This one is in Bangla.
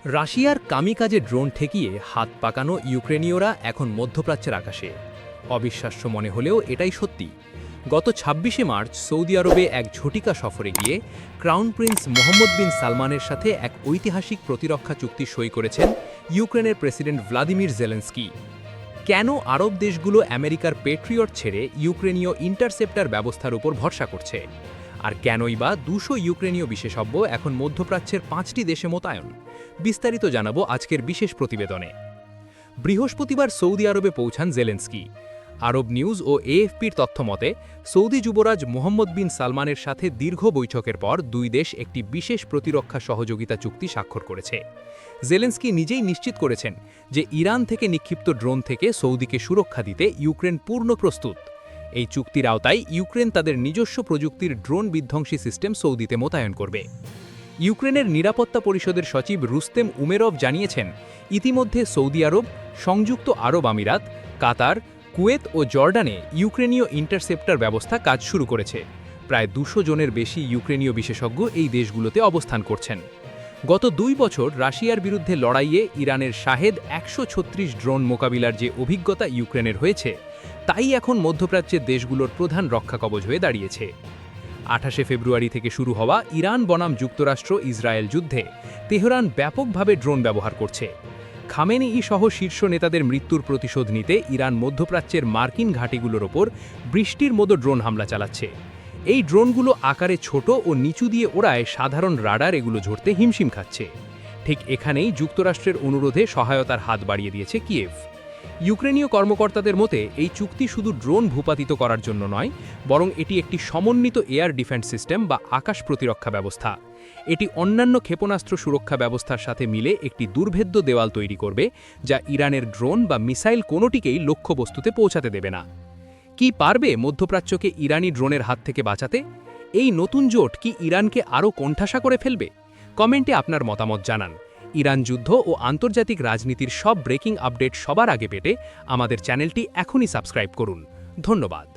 রাশিয়ার কামিকাজে ড্রোন ঠেকিয়ে হাত পাকানো ইউক্রেনীয়রা এখন মধ্যপ্রাচ্যের আকাশে। অবিশ্বাস্য মনে হলেও এটাই সত্যি। গত ২৬শে মার্চ সৌদি আরবে এক ঝটিকা সফরে গিয়ে ক্রাউন প্রিন্স মোহাম্মদ বিন সালমানের সাথে এক ঐতিহাসিক প্রতিরক্ষা চুক্তি সই করেছেন ইউক্রেনের প্রেসিডেন্ট ভ্লাদিমির জেলেনস্কি। কেন আরব দেশগুলো আমেরিকার পেট্রিয়ট ছেড়ে ইউক্রেনীয় ইন্টারসেপ্টার ব্যবস্থার উপর ভরসা করছে? আর কেনই বা ২০০ ইউক্রেনীয় বিশেষজ্ঞ এখন মধ্যপ্রাচ্যের ৫টি দেশে মোতায়েন? বিস্তারিত জানাবো আজকের বিশেষ প্রতিবেদনে। বৃহস্পতিবার সৌদি আরবে পৌঁছান জেলেনস্কি। আরব নিউজ ও এএফপির তথ্যমতে সৌদি যুবরাজ মোহাম্মদ বিন সালমানের সাথে দীর্ঘ বৈঠকের পর দুই দেশ একটি বিশেষ প্রতিরক্ষা সহযোগিতা চুক্তি স্বাক্ষর করেছে। জেলেনস্কি নিজেই নিশ্চিত করেছেন যে ইরান থেকে নিক্ষিপ্ত ড্রোন থেকে সৌদিকে সুরক্ষা দিতে ইউক্রেন পূর্ণ প্রস্তুত। এই চুক্তির আওতায় ইউক্রেন তাদের নিজস্ব প্রযুক্তির ড্রোন বিধ্বংসী সিস্টেম সৌদিতে মোতায়েন করবে। ইউক্রেনের নিরাপত্তা পরিষদের সচিব রুস্তেম উমেরভ জানিয়েছেন, ইতিমধ্যে সৌদি আরব, সংযুক্ত আরব আমিরাত, কাতার, কুয়েত ও জর্ডানে ইউক্রেনীয় ইন্টারসেপ্টার ব্যবস্থা কাজ শুরু করেছে। প্রায় ২০০ জনের বেশি ইউক্রেনীয় বিশেষজ্ঞ এই দেশগুলোতে অবস্থান করছেন। গত ২ বছর রাশিয়ার বিরুদ্ধে লড়াইয়ে ইরানের শাহেদ ১৩৬ ড্রোন মোকাবিলার যে অভিজ্ঞতা ইউক্রেনের হয়েছে, তাই এখন মধ্যপ্রাচ্যের দেশগুলোর প্রধান রক্ষাকবচ হয়ে দাঁড়িয়েছে। ২৮শে ফেব্রুয়ারি থেকে শুরু হওয়া ইরান বনাম যুক্তরাষ্ট্র ইসরায়েল যুদ্ধে তেহরান ব্যাপকভাবে ড্রোন ব্যবহার করছে। খামেনেই সহ শীর্ষ নেতাদের মৃত্যুর প্রতিশোধ নিতে ইরান মধ্যপ্রাচ্যের মার্কিন ঘাঁটিগুলোর ওপর বৃষ্টির মতো ড্রোন হামলা চালাচ্ছে। এই ড্রোনগুলো আকারে ছোট ও নিচু দিয়ে ওড়ায় সাধারণ রাডার এগুলো ঝরতে হিমশিম খাচ্ছে। ঠিক এখানেই যুক্তরাষ্ট্রের অনুরোধে সহায়তার হাত বাড়িয়ে দিয়েছে কিয়েভ। ইউক্রেনীয় কর্মকর্তাদের মতে এই চুক্তি শুধু ড্রোন ভূপাতিত করার জন্য নয়, বরং এটি একটি সমন্বিত এয়ার ডিফেন্স সিস্টেম বা আকাশ প্রতিরক্ষা ব্যবস্থা। এটি অন্যান্য ক্ষেপণাস্ত্র সুরক্ষা ব্যবস্থার সাথে মিলে একটি দুর্ভেদ্য দেওয়াল তৈরি করবে, যা ইরানের ড্রোন বা মিসাইল কোনোটিকেই লক্ষ্যবস্তুতে পৌঁছাতে দেবে না। কি পারবে মধ্যপ্রাচ্যকে ইরানি ড্রোনের হাত থেকে বাঁচাতে? এই নতুন জোট কি ইরানকে আরও কোণঠাসা করে ফেলবে? কমেন্টে আপনার মতামত জানান। ইরান যুদ্ধ ও আন্তর্জাতিক রাজনীতির সব ব্রেকিং আপডেট সবার আগে পেতে আমাদের চ্যানেলটি এখনই সাবস্ক্রাইব করুন। ধন্যবাদ।